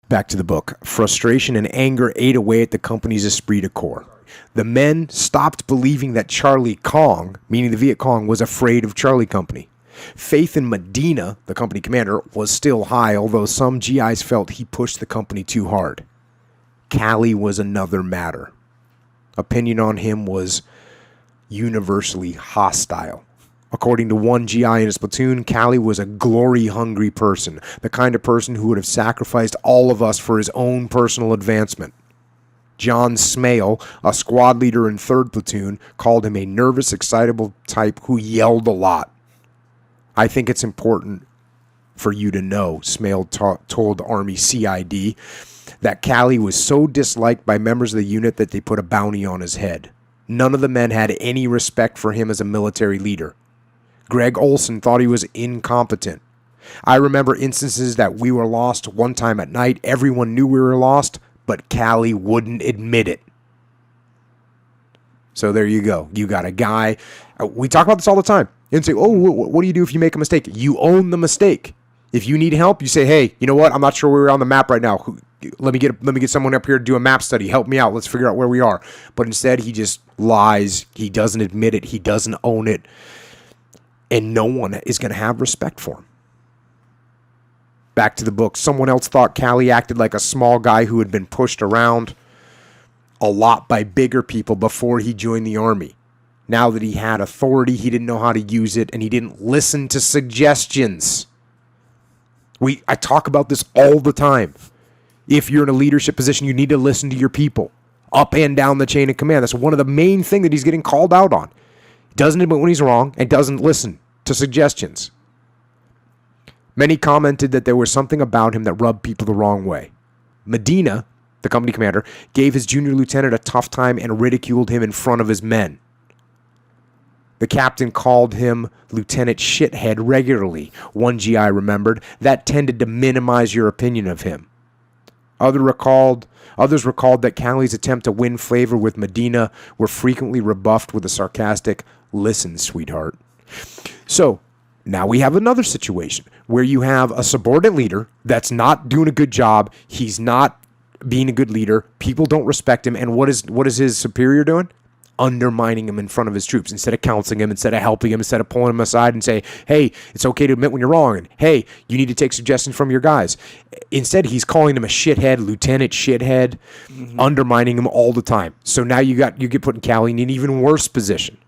Back to the book. Frustration and anger ate away at the company's esprit de corps. The men stopped believing that Charlie Kong, meaning the Viet Cong, was afraid of Charlie Company. Faith in Medina, the company commander, was still high, although some GIs felt he pushed the company too hard. Calley was another matter. Opinion on him was universally hostile. According to one GI in his platoon, Calley was a glory-hungry person, the kind of person who would have sacrificed all of us for his own personal advancement. John Smale, a squad leader in 3rd Platoon, called him a nervous, excitable type who yelled a lot. I think it's important for you to know, Smale told Army CID, that Calley was so disliked by members of the unit that they put a bounty on his head. None of the men had any respect for him as a military leader. Greg Olson thought he was incompetent. I remember instances that we were lost one time at night. Everyone knew we were lost, but Calley wouldn't admit it. So there you go. You got a guy. We talk about this all the time. And say, oh, what do you do if you make a mistake? You own the mistake. If you need help, you say, hey, you know what? I'm not sure where we're on the map right now. Let me get someone up here to do a map study. Help me out. Let's figure out where we are. But instead, he just lies. He doesn't admit it. He doesn't own it. And no one is going to have respect for him. Back to the book. Someone else thought Calley acted like a small guy who had been pushed around a lot by bigger people before he joined the Army. Now that he had authority, he didn't know how to use it, and he didn't listen to suggestions. I talk about this all the time. If you're in a leadership position, you need to listen to your people up and down the chain of command. That's one of the main things that he's getting called out on. Doesn't admit when he's wrong and doesn't listen to suggestions. Many commented that there was something about him that rubbed people the wrong way. Medina, the company commander, gave his junior lieutenant a tough time and ridiculed him in front of his men. The captain called him Lieutenant Shithead regularly. One GI remembered that tended to minimize your opinion of him. Others recalled that Calley's attempt to win favor with Medina were frequently rebuffed with a sarcastic, "Listen, sweetheart." So, now we have another situation where you have a subordinate leader that's not doing a good job. He's not being a good leader. People don't respect him. And what is his superior doing? Undermining him in front of his troops instead of counseling him, instead of helping him, instead of pulling him aside and say, hey, it's okay to admit when you're wrong, and hey, you need to take suggestions from your guys. Instead, he's calling him a shithead, Lieutenant Shithead, undermining him all the time. So now you get put in Calley in an even worse position.